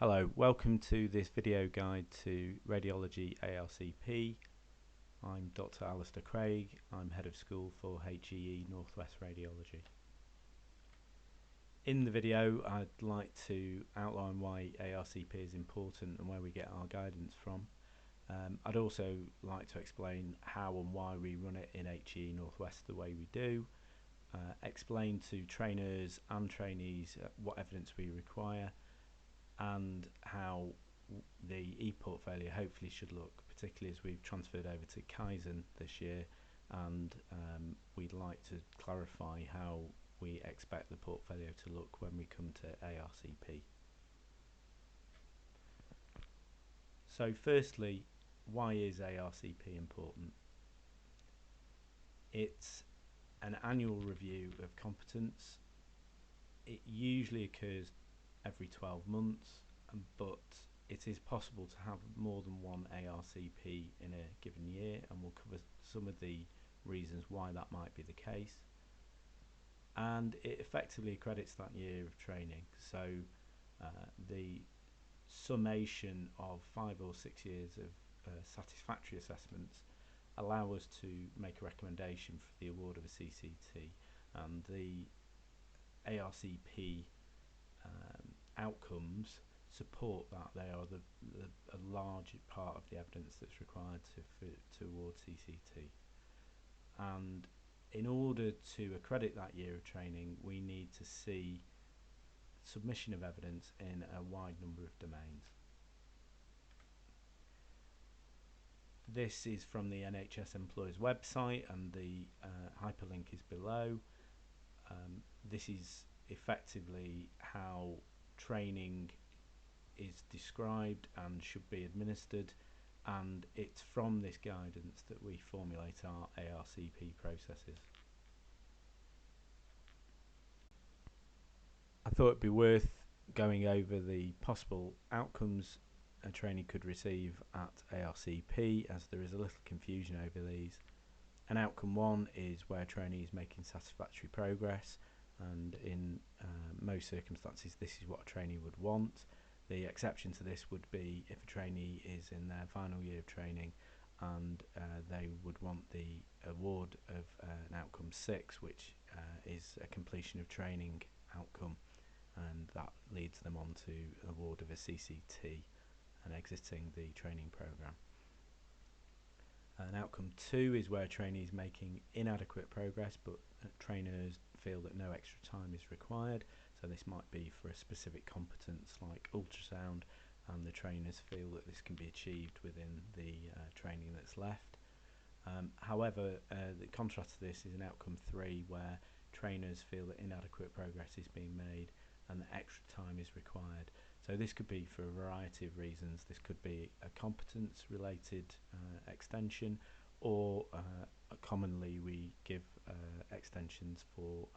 Hello, welcome to this video guide to Radiology ARCP. I'm Dr. Alistair Craig. I'm Head of School for HEE Northwest Radiology. In the video I'd like to outline why ARCP is important and where we get our guidance from. I'd also like to explain how and why we run it in HEE Northwest the way we do. Explain to trainers and trainees what evidence we require and how the e-portfolio hopefully should look, particularly as we've transferred over to Kaizen this year, and we'd like to clarify how we expect the portfolio to look when we come to ARCP. So firstly, why is ARCP important? It's an annual review of competence. It usually occurs every 12 months, but it is possible to have more than one ARCP in a given year, and we'll cover some of the reasons why that might be the case. And it effectively accredits that year of training, so the summation of 5 or 6 years of satisfactory assessments allow us to make a recommendation for the award of a CCT, and the ARCP outcomes support that. They are a large part of the evidence that's required to award CCT. And in order to accredit that year of training, we need to see submission of evidence in a wide number of domains. This is from the NHS Employers website, and the hyperlink is below. This is effectively how training is described and should be administered, and it's from this guidance that we formulate our ARCP processes. I thought it'd be worth going over the possible outcomes a trainee could receive at ARCP, as there is a little confusion over these. And outcome 1 is where a trainee is making satisfactory progress, and in most circumstances this is what a trainee would want. The exception to this would be if a trainee is in their final year of training and they would want the award of an outcome 6, which is a completion of training outcome, and that leads them on to award of a CCT and exiting the training program. And outcome 2 is where a trainee is making inadequate progress, but trainers feel that no extra time is required. So this might be for a specific competence like ultrasound, and the trainers feel that this can be achieved within the training that's left. However, the contrast to this is an outcome 3 where trainers feel that inadequate progress is being made and that extra time is required. So this could be for a variety of reasons. This could be a competence related extension, or commonly we give extensions for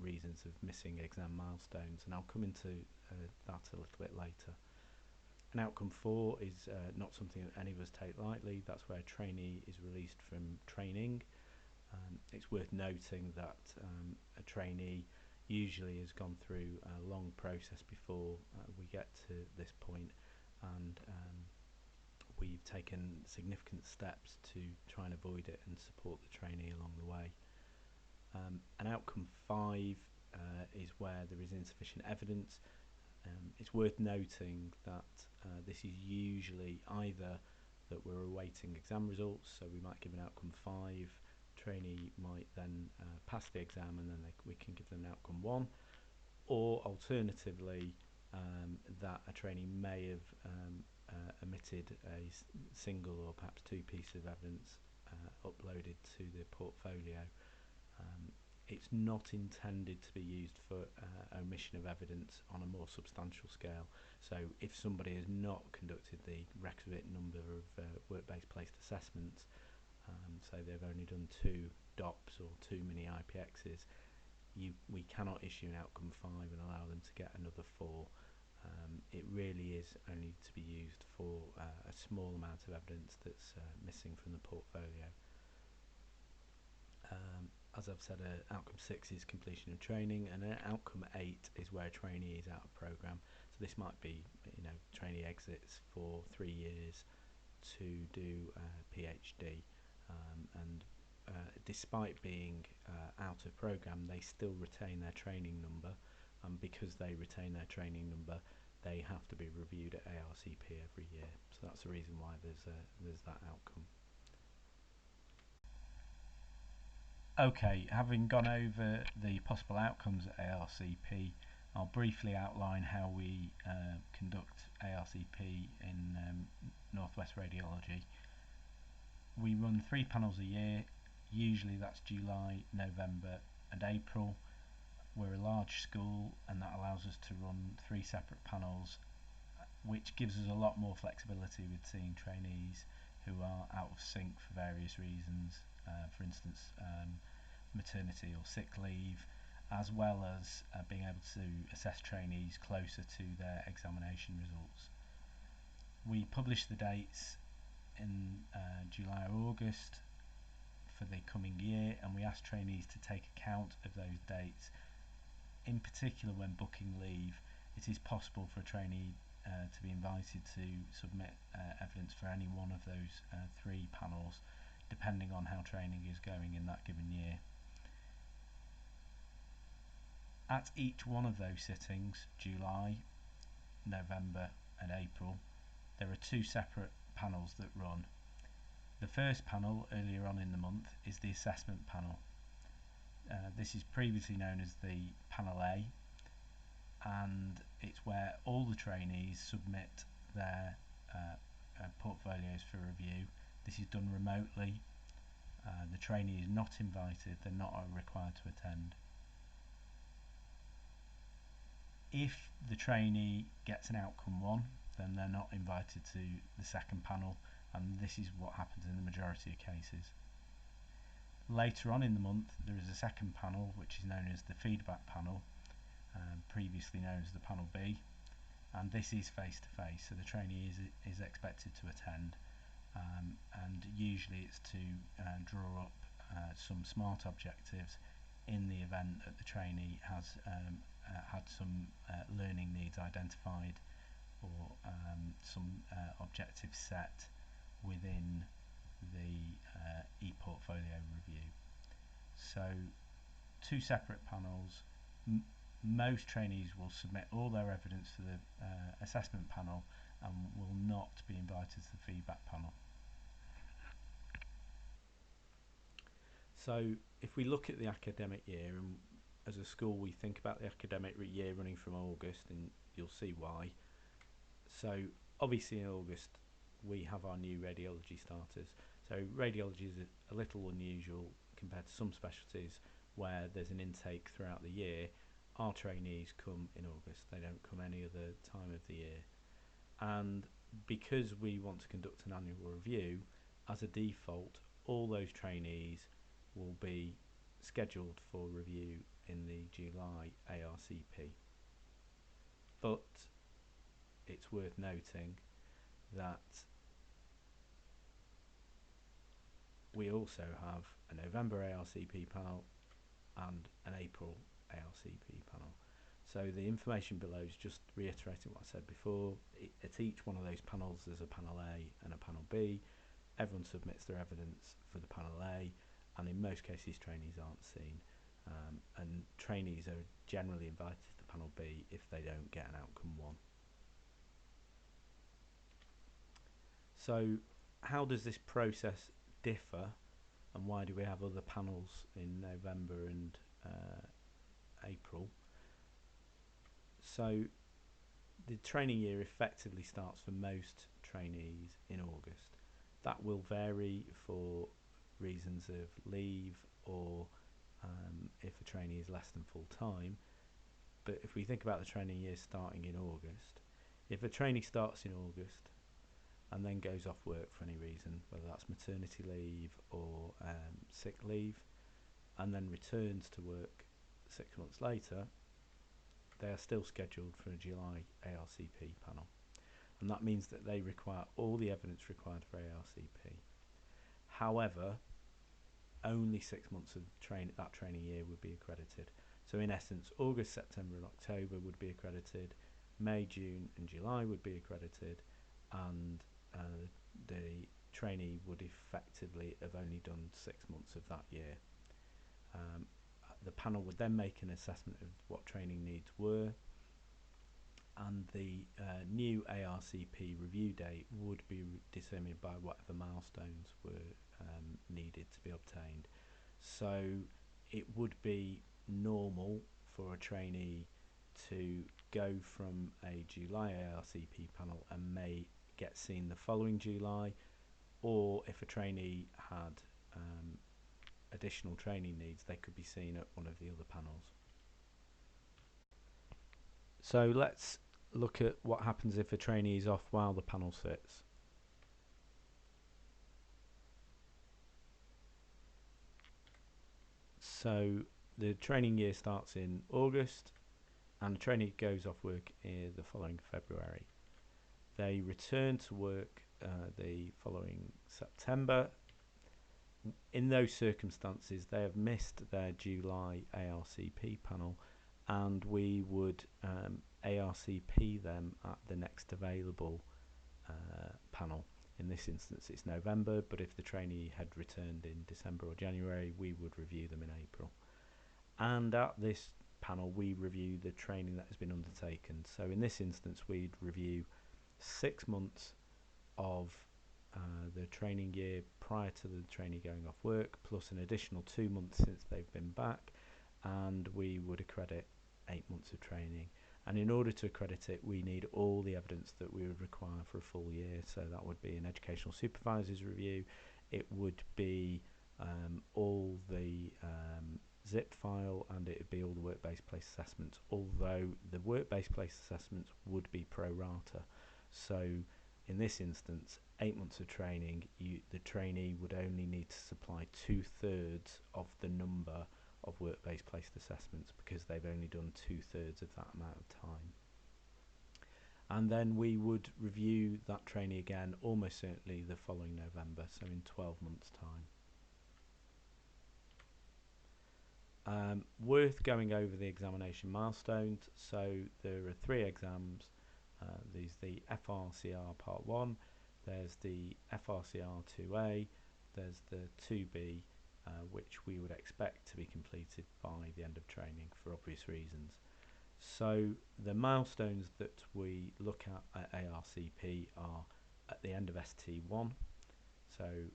reasons of missing exam milestones, and I'll come into that a little bit later. And outcome 4 is not something that any of us take lightly. That's where a trainee is released from training. It's worth noting that a trainee usually has gone through a long process before we get to this point, and we've taken significant steps to try and avoid it and support the trainee along the way. And outcome 5 is where there is insufficient evidence. It's worth noting that this is usually either that we're awaiting exam results, so we might give an outcome 5, trainee might then pass the exam, and then we can give them an outcome 1, or alternatively that a trainee may have omitted a single or perhaps 2 pieces of evidence uploaded to the portfolio. It's not intended to be used for omission of evidence on a more substantial scale. So if somebody has not conducted the requisite number of work-based placed assessments, so they've only done 2 DOPs or 2 mini IPXs, we cannot issue an outcome 5 and allow them to get another 4. It really is only to be used for a small amount of evidence that's missing from the portfolio. As I've said, outcome 6 is completion of training, and outcome 8 is where a trainee is out of programme. So this might be, trainee exits for 3 years to do a PhD, and despite being out of programme, they still retain their training number, and because they retain their training number, they have to be reviewed at ARCP every year. So that's the reason why there's that outcome. Okay, having gone over the possible outcomes at ARCP, I'll briefly outline how we conduct ARCP in Northwest Radiology. We run 3 panels a year, usually that's July, November and April. We're a large school and that allows us to run 3 separate panels, which gives us a lot more flexibility with seeing trainees who are out of sync for various reasons, for instance maternity or sick leave, as well as being able to assess trainees closer to their examination results. We publish the dates in July or August for the coming year, and we ask trainees to take account of those dates. In particular, when booking leave, it is possible for a trainee to be invited to submit evidence for any one of those 3 panels, depending on how training is going in that given year. At each one of those sittings, July, November and April, there are 2 separate panels that run. The first panel, earlier on in the month, is the assessment panel. This is previously known as the Panel A, and it's where all the trainees submit their portfolios for review. This is done remotely. The trainee is not invited, they're not required to attend. If the trainee gets an outcome 1, then they're not invited to the second panel, and this is what happens in the majority of cases. Later on in the month, there is a second panel, which is known as the feedback panel, previously known as the Panel B, and this is face-to-face, so the trainee is expected to attend, and usually it's to draw up some SMART objectives in the event that the trainee has had some learning needs identified, or some objectives set within the e-portfolio review. So 2 separate panels. Most trainees will submit all their evidence for the assessment panel and will not be invited to the feedback panel. So if we look at the academic year, and as a school we think about the academic year running from August, and you'll see why. So obviously in August we have our new radiology starters. So radiology is a little unusual compared to some specialties where there's an intake throughout the year. Our trainees come in August, they don't come any other time of the year. And because we want to conduct an annual review, as a default, all those trainees will be scheduled for review in the July ARCP. But it's worth noting that we also have a November ARCP panel and an April ARCP panel. So the information below is just reiterating what I said before. At each one of those panels there's a Panel A and a Panel B. Everyone submits their evidence for the Panel A, and in most cases trainees aren't seen, and trainees are generally invited to Panel B if they don't get an outcome 1. So how does this process differ, and why do we have other panels in November and April? So the training year effectively starts for most trainees in August. That will vary for reasons of leave, or if a trainee is less than full time. But if we think about the training year starting in August, if a trainee starts in August and then goes off work for any reason, whether that's maternity leave or sick leave, and then returns to work 6 months later, they are still scheduled for a July ARCP panel, and that means that they require all the evidence required for ARCP. However, only 6 months of that training year would be accredited. So in essence, August, September and October would be accredited, May, June and July would be accredited, and the trainee would effectively have only done 6 months of that year. The panel would then make an assessment of what training needs were, and the new ARCP review date would be determined by whatever milestones were needed to be obtained. So it would be normal for a trainee to go from a July ARCP panel and may get seen the following July, or if a trainee had additional training needs, they could be seen at one of the other panels. So let's look at what happens if a trainee is off while the panel sits. So the training year starts in August and the trainee goes off work in the following February. They return to work the following September. In those circumstances, they have missed their July ARCP panel, and we would ARCP them at the next available panel. In this instance, it's November, but if the trainee had returned in December or January, we would review them in April. And at this panel, we review the training that has been undertaken. So in this instance, we'd review 6 months of the training year prior to the trainee going off work, plus an additional 2 months since they've been back, and we would accredit 8 months of training. And in order to accredit it, we need all the evidence that we would require for a full year. So that would be an educational supervisor's review, it would be all the zip file, and it would be all the work-based place assessments, although the work-based place assessments would be pro rata. So in this instance, 8 months of training, the trainee would only need to supply 2/3 of the number of work-based placed assessments, because they've only done 2/3 of that amount of time. And then we would review that trainee again almost certainly the following November, so in 12 months time. Worth going over the examination milestones. So there are 3 exams. There's the FRCR Part 1, there's the FRCR 2A, there's the 2B, which we would expect to be completed by the end of training for obvious reasons. So the milestones that we look at ARCP are at the end of ST1. So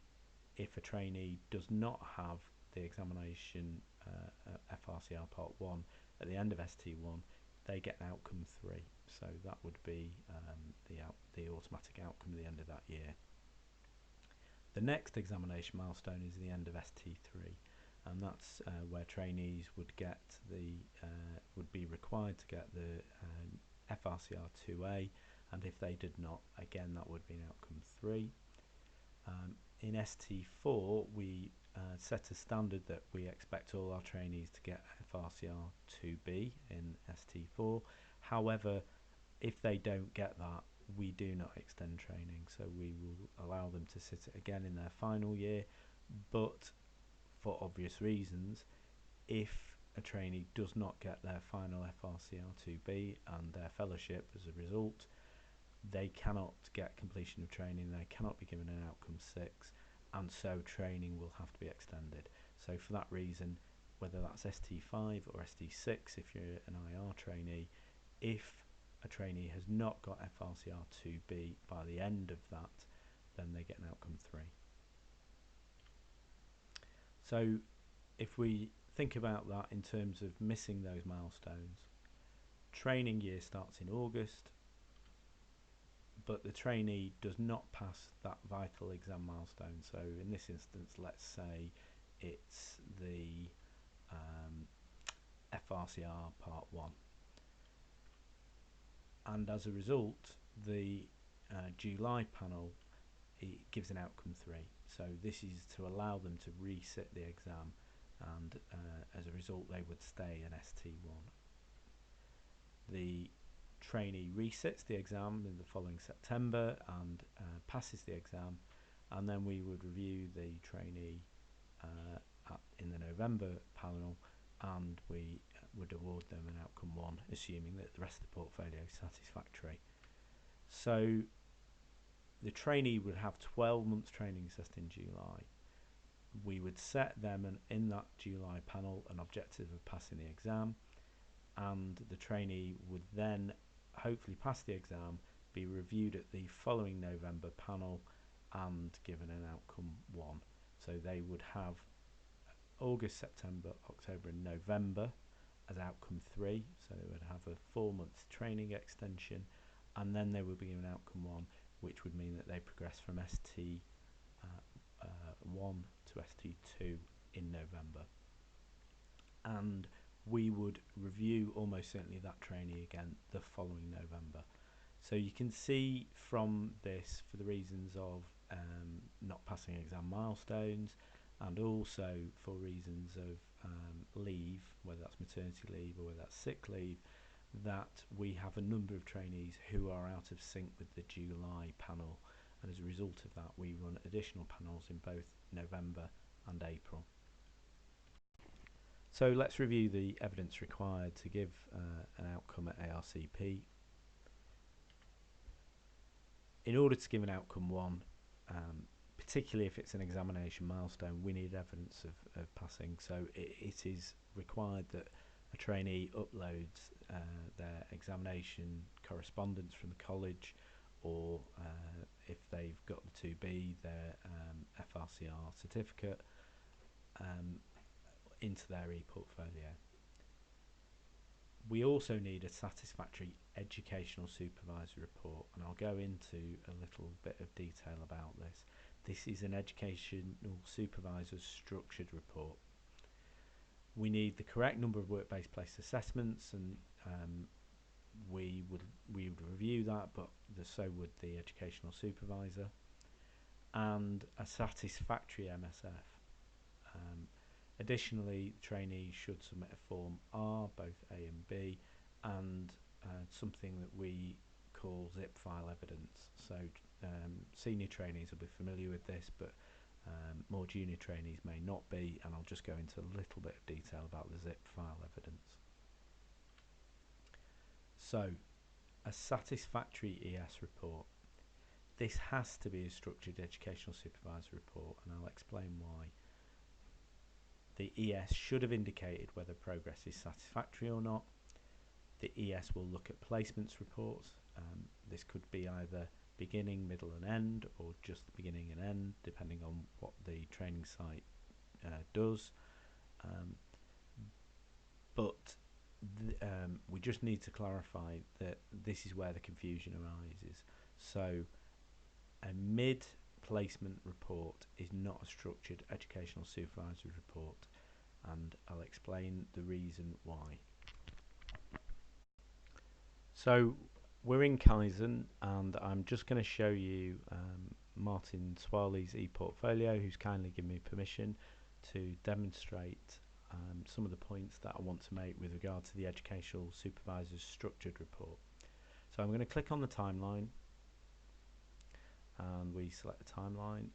if a trainee does not have the examination FRCR Part 1 at the end of ST1, they get an outcome 3. So that would be the automatic outcome at the end of that year. The next examination milestone is the end of ST3, and that's where trainees would get would be required to get the FRCR 2A, and if they did not, again that would be an outcome 3. In ST4, we set a standard that we expect all our trainees to get FRCR 2B in ST4. However, if they don't get that, we do not extend training, so we will allow them to sit it again in their final year. But for obvious reasons, if a trainee does not get their final FRCR 2B and their fellowship as a result, they cannot get completion of training, they cannot be given an outcome 6, and so training will have to be extended. So for that reason, whether that's ST5 or ST6, if you're an IR trainee, if a trainee has not got FRCR 2B by the end of that, then they get an outcome 3. So if we think about that in terms of missing those milestones, training year starts in August, but the trainee does not pass that vital exam milestone. So in this instance, let's say it's the FRCR Part 1. And as a result, the July panel, it gives an outcome 3. So this is to allow them to resit the exam, and as a result they would stay in ST1. The trainee resits the exam in the following September and passes the exam, and then we would review the trainee in the November panel, and we would award them an outcome 1, assuming that the rest of the portfolio is satisfactory. So the trainee would have 12 months training assessed in July. We would set them in that July panel an objective of passing the exam, and the trainee would then hopefully pass the exam, be reviewed at the following November panel and given an outcome 1. So they would have August, September, October and November as outcome 3, so they would have a 4-month training extension, and then they would be given outcome 1, which would mean that they progress from ST1 to ST2 in November. And we would review almost certainly that trainee again the following November. So you can see from this, for the reasons of not passing exam milestones, and also for reasons of leave, whether that's maternity leave or whether that's sick leave, that we have a number of trainees who are out of sync with the July panel, and as a result of that we run additional panels in both November and April. So let's review the evidence required to give an outcome at ARCP. In order to give an outcome 1, particularly if it's an examination milestone, we need evidence of passing. So it is required that a trainee uploads their examination correspondence from the college, or if they've got the 2B, their FRCR certificate into their e-portfolio. We also need a satisfactory educational supervisor report, and I'll go into a little bit of detail about this. This is an educational supervisor's structured report. We need the correct number of work-based placed assessments, and we would review that, but so would the educational supervisor, and a satisfactory MSF. Additionally, trainees should submit a form R, both A and B, and something that we call zip file evidence. So senior trainees will be familiar with this, but more junior trainees may not be, and I'll just go into a little bit of detail about the zip file evidence. So, a satisfactory ES report. This has to be a structured educational supervisor report, and I'll explain why. The ES should have indicated whether progress is satisfactory or not. The ES will look at placements reports. This could be either beginning, middle and end, or just the beginning and end, depending on what the training site does. We just need to clarify that this is where the confusion arises. So a mid-placement report is not a structured educational supervisory report, and I'll explain the reason why. So we're in Kaizen, and I'm just going to show you Martin Swaley's e-portfolio, who's kindly given me permission to demonstrate some of the points that I want to make with regard to the educational supervisor's structured report. So I'm going to click on the timeline, and we select the timeline,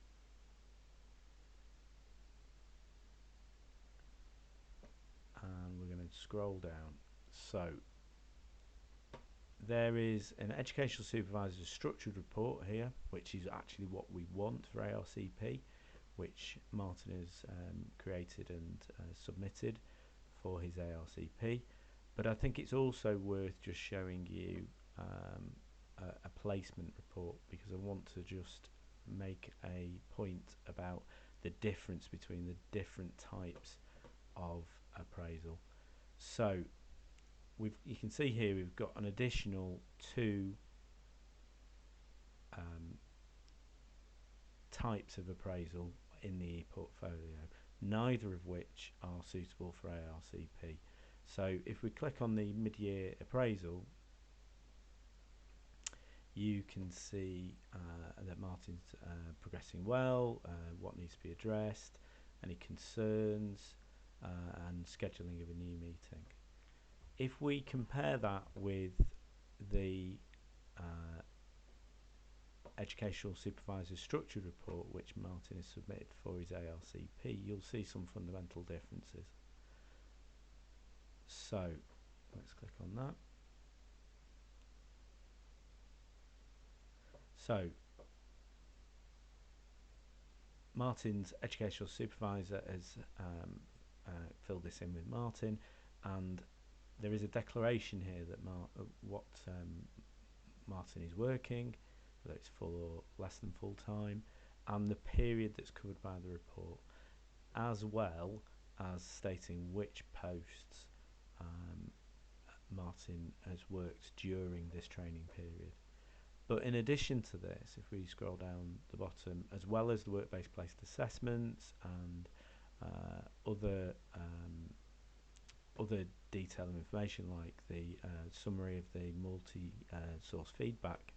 and we're going to scroll down. So there is an educational supervisor's structured report here, which is actually what we want for ARCP, which Martin has created and submitted for his ARCP. But I think it's also worth just showing you a placement report, because I want to just make a point about the difference between the different types of appraisal. So you can see here we've got an additional 2 types of appraisal in the portfolio, neither of which are suitable for ARCP. So if we click on the mid-year appraisal, you can see that Martin's progressing well, what needs to be addressed, any concerns, and scheduling of a new meeting. If we compare that with the educational supervisor's structured report, which Martin has submitted for his ARCP, you'll see some fundamental differences. So let's click on that. So Martin's educational supervisor has filled this in with Martin, and there is a declaration here that what Martin is working, whether it's full or less than full time, and the period that's covered by the report, as well as stating which posts Martin has worked during this training period. But in addition to this, if we scroll down the bottom, as well as the work-based placed assessments and other detailed information like the summary of the multi-source feedback,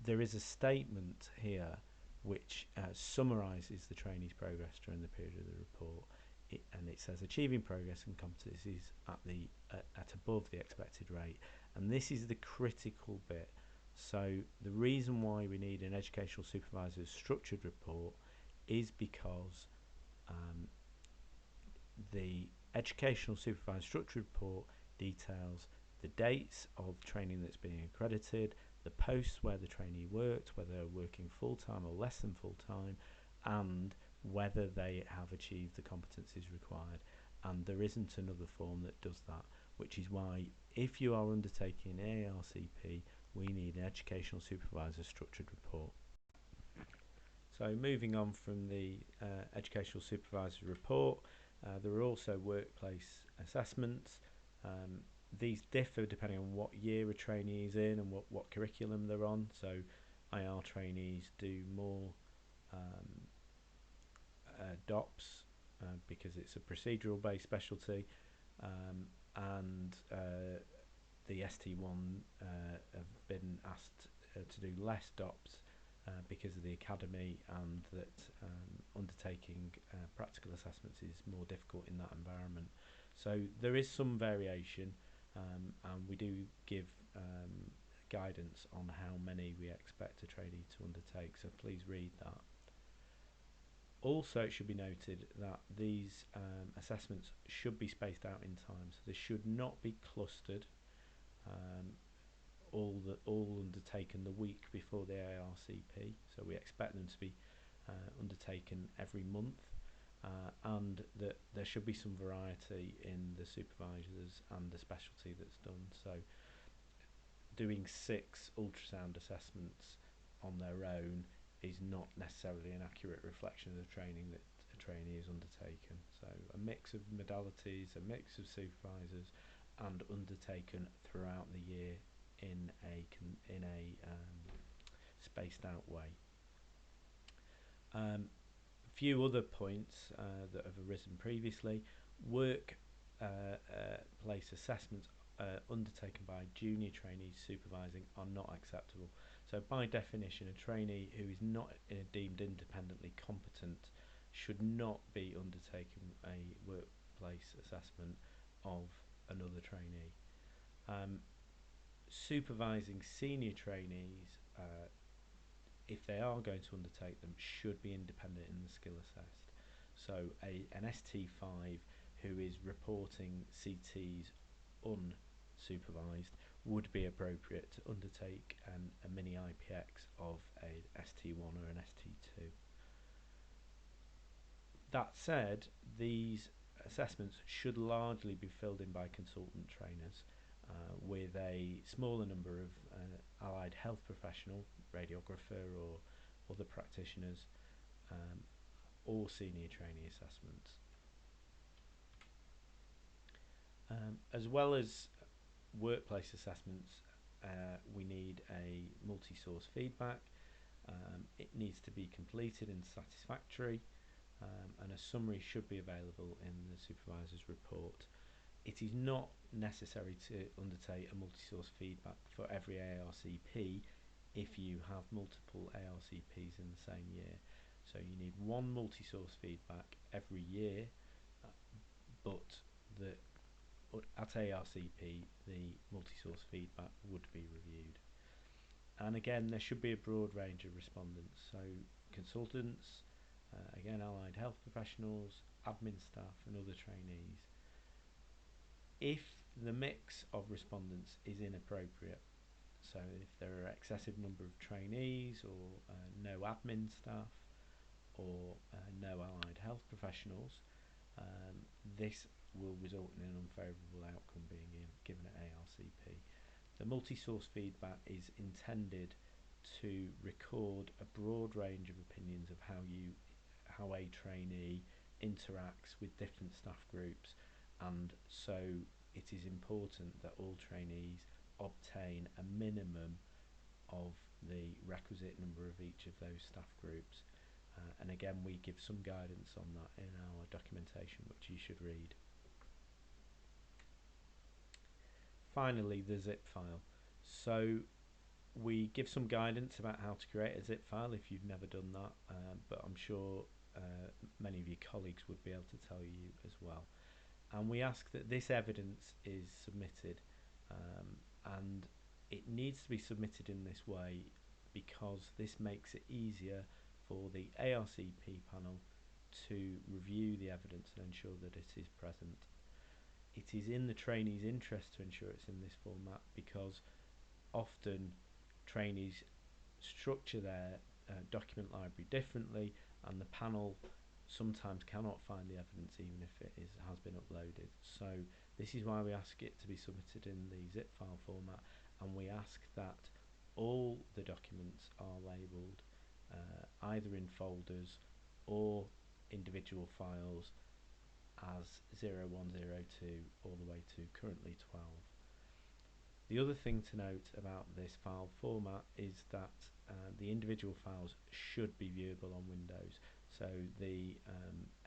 there is a statement here which summarises the trainee's progress during the period of the report, and it says achieving progress and competencies at above the expected rate, and this is the critical bit. So the reason why we need an educational supervisor's structured report is because the educational supervisor structured report details the dates of training that's being accredited, the posts where the trainee worked, whether they're working full-time or less than full-time, and whether they have achieved the competencies required. And there isn't another form that does that, which is why if you are undertaking ARCP, we need an educational supervisor structured report. So moving on from the educational supervisor report, there are also workplace assessments. These differ depending on what year a trainee is in and what curriculum they're on. So IR trainees do more DOPS because it's a procedural based specialty, and the ST1 have been asked to do less DOPS because of the academy, and that undertaking practical assessments is more difficult in that environment. So there is some variation, and we do give guidance on how many we expect a trainee to undertake, so please read that. Also, it should be noted that these assessments should be spaced out in time, so they should not be clustered, all undertaken the week before the ARCP. So we expect them to be undertaken every month, and that there should be some variety in the supervisors and the specialty that's done. So doing 6 ultrasound assessments on their own is not necessarily an accurate reflection of the training that a trainee has undertaken. So a mix of modalities, a mix of supervisors, and undertaken throughout the year in a spaced out way. A few other points that have arisen previously: work place assessments undertaken by junior trainees supervising are not acceptable. So by definition, a trainee who is not deemed independently competent should not be undertaking a workplace assessment of another trainee. Supervising senior trainees, if they are going to undertake them, should be independent in the skill assessed. So an ST5 who is reporting CTs unsupervised would be appropriate to undertake a mini IPX of a ST1 or an ST2. That said, these assessments should largely be filled in by consultant trainers, with a smaller number of allied health professional, radiographer or other practitioners, or senior trainee assessments. As well as workplace assessments, we need a multi-source feedback. It needs to be completed and satisfactory, and a summary should be available in the supervisor's report. It is not necessary to undertake a multi-source feedback for every ARCP if you have multiple ARCPs in the same year. So you need one multi-source feedback every year, but at ARCP the multi-source feedback would be reviewed. And again, there should be a broad range of respondents, so consultants, again allied health professionals, admin staff and other trainees. If the mix of respondents is inappropriate, So if there are excessive number of trainees or no admin staff or no allied health professionals, this will result in an unfavourable outcome being given at ARCP. The multi-source feedback is intended to record a broad range of opinions of how a trainee interacts with different staff groups, and so it is important that all trainees obtain a minimum of the requisite number of each of those staff groups. And again, we give some guidance on that in our documentation, which you should read. Finally, the zip file. So we give some guidance about how to create a zip file if you've never done that, but I'm sure many of your colleagues would be able to tell you as well. And we ask that this evidence is submitted, and it needs to be submitted in this way because this makes it easier for the ARCP panel to review the evidence and ensure that it is present. It is in the trainee's interest to ensure it's in this format because often trainees structure their document library differently, and the panel sometimes cannot find the evidence even if it has been uploaded. So this is why we ask it to be submitted in the zip file format, and we ask that all the documents are labelled either in folders or individual files as 0102 all the way to currently 12. The other thing to note about this file format is that the individual files should be viewable on Windows. So the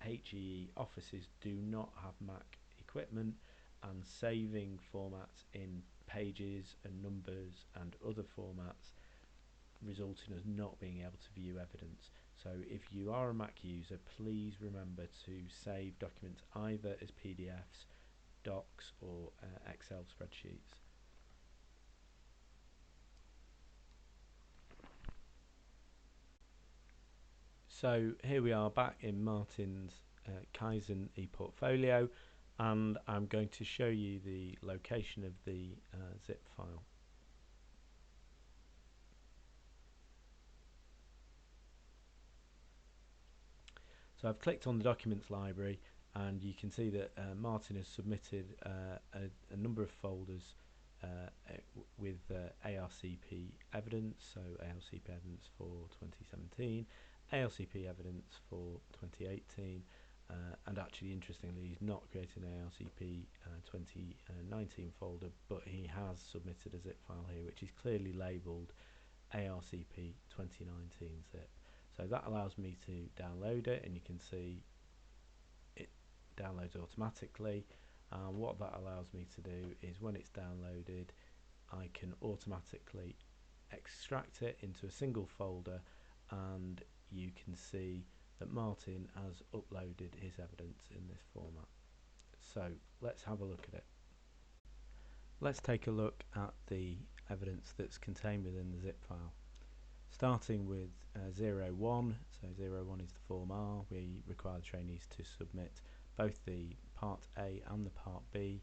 HEE offices do not have Mac equipment, and saving formats in pages and numbers and other formats result in us not being able to view evidence. So if you are a Mac user, please remember to save documents either as PDFs, docs or Excel spreadsheets. So here we are back in Martin's Kaizen ePortfolio, and I'm going to show you the location of the zip file. So I've clicked on the documents library, and you can see that Martin has submitted a number of folders with ARCP evidence, so ARCP evidence for 2017, ARCP evidence for 2018, and actually interestingly he's not created an ARCP 2019 folder, but he has submitted a zip file here which is clearly labelled ARCP 2019 zip. So that allows me to download it, and you can see it downloads automatically. And what that allows me to do is when it's downloaded, I can automatically extract it into a single folder, and you can see that Martin has uploaded his evidence in this format. So let's have a look at it. Let's take a look at the evidence that's contained within the zip file. Starting with 01, so 01 is the Form R. We require the trainees to submit both the Part A and the Part B.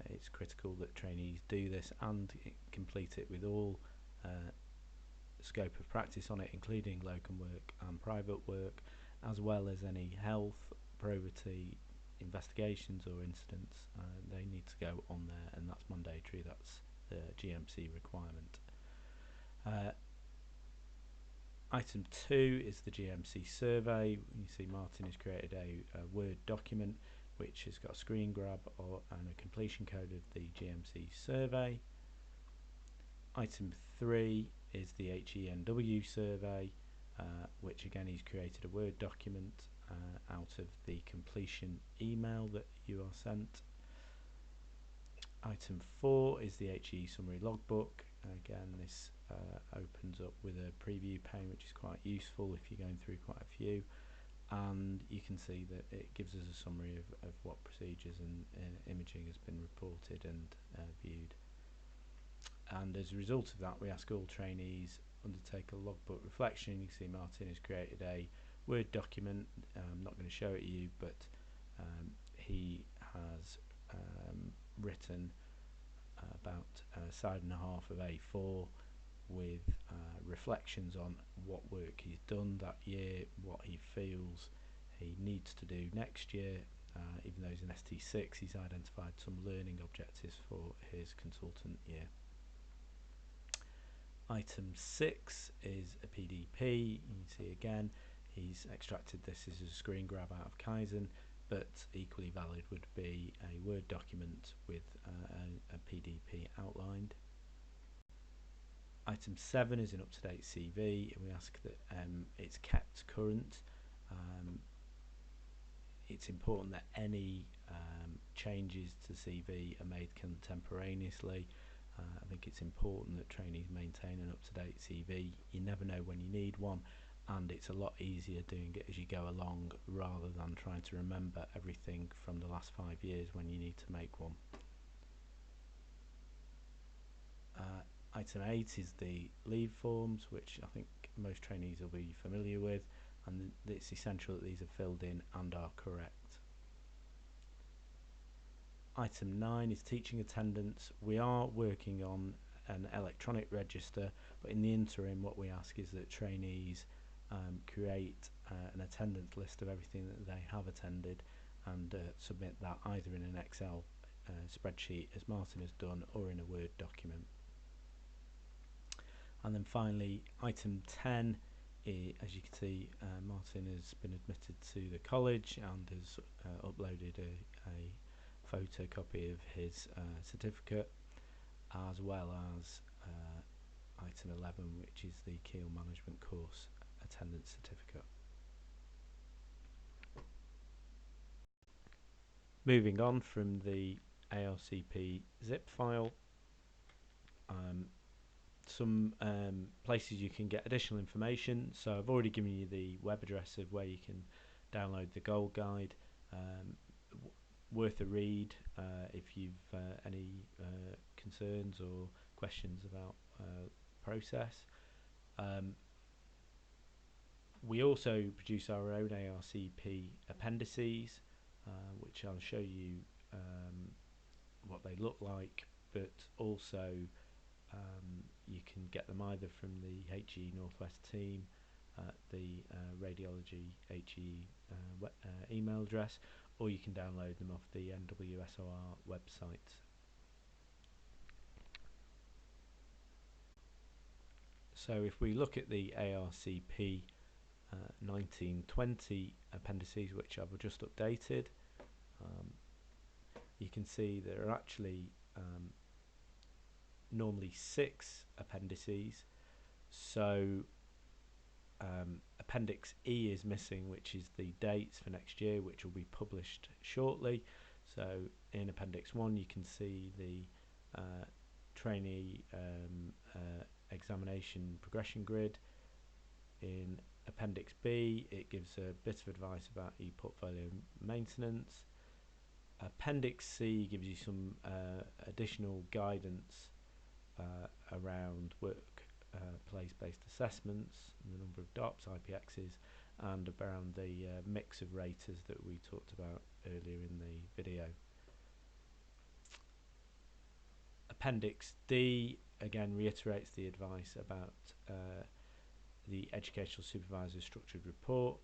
It's critical that trainees do this and complete it with all scope of practice on it, including locum work and private work, as well as any health, probity, investigations or incidents. They need to go on there, and that's mandatory. That's the GMC requirement. Item 2 is the GMC survey. You see Martin has created a Word document which has got a screen grab and a completion code of the GMC survey. Item 3 is the HEENW survey, which again he's created a Word document out of the completion email that you are sent. Item 4 is the HE summary logbook. Again, this opens up with a preview pane, which is quite useful if you're going through quite a few, and you can see that it gives us a summary of what procedures and imaging has been reported and viewed. And as a result of that, we ask all trainees undertake a logbook reflection. You can see Martin has created a Word document. I'm not going to show it to you, but he has written about side and a half of A4 with reflections on what work he's done that year, what he feels he needs to do next year. Even though he's an ST6, he's identified some learning objectives for his consultant year. Item 6 is a PDP. You can see again he's extracted this as a screen grab out of Kaizen, but equally valid would be a Word document with a PDP outlined. Item 7 is an up-to-date CV, and we ask that it's kept current. It's important that any changes to CV are made contemporaneously. I think it's important that trainees maintain an up-to-date CV. You never know when you need one, and it's a lot easier doing it as you go along rather than trying to remember everything from the last 5 years when you need to make one. Item 8 is the leave forms, which I think most trainees will be familiar with, and it's essential that these are filled in and are correct. Item 9 is teaching attendance. We are working on an electronic register, but in the interim what we ask is that trainees create an attendance list of everything that they have attended and submit that either in an Excel spreadsheet, as Martin has done, or in a Word document. And then finally, item 10, as you can see, Martin has been admitted to the college and has uploaded a photocopy of his certificate, as well as item 11, which is the Keel Management Course attendance certificate. Moving on from the ARCP zip file, some places you can get additional information. So I've already given you the web address of where you can download the Gold Guide. Worth a read if you've any concerns or questions about process. We also produce our own ARCP appendices, which I'll show you what they look like, but also you can get them either from the HE Northwest team, the Radiology HE email address, or you can download them off the NWSOR website. So if we look at the ARCP 1920 appendices, which I've just updated, you can see there are actually normally 6 appendices. So Appendix E is missing, which is the dates for next year, which will be published shortly. So in Appendix 1 you can see the trainee examination progression grid. In Appendix B it gives a bit of advice about e-portfolio maintenance. Appendix C gives you some additional guidance around workplace-based assessments, the number of DOPs, IPXs, and around the mix of raters that we talked about earlier in the video. Appendix D again reiterates the advice about the Educational Supervisor's structured report,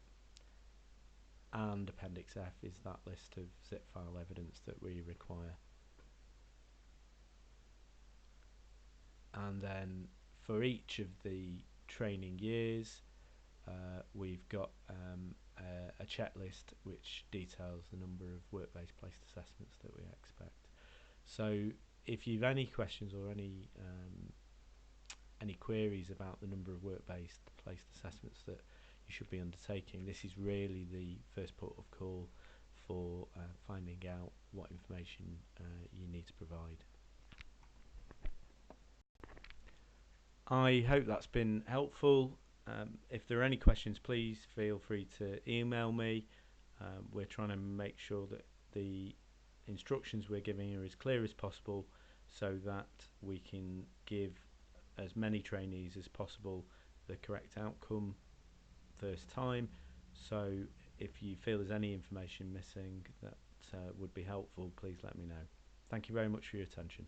and Appendix F is that list of zip file evidence that we require. And then for each of the training years we've got a checklist which details the number of work-based placed assessments that we expect. So if you've any questions or any queries about the number of work-based placed assessments that you should be undertaking, this is really the first port of call for finding out what information you need to provide. I hope that's been helpful. If there are any questions, please feel free to email me. We're trying to make sure that the instructions we're giving are as clear as possible so that we can give as many trainees as possible the correct outcome first time. So if you feel there's any information missing that would be helpful, please let me know. Thank you very much for your attention.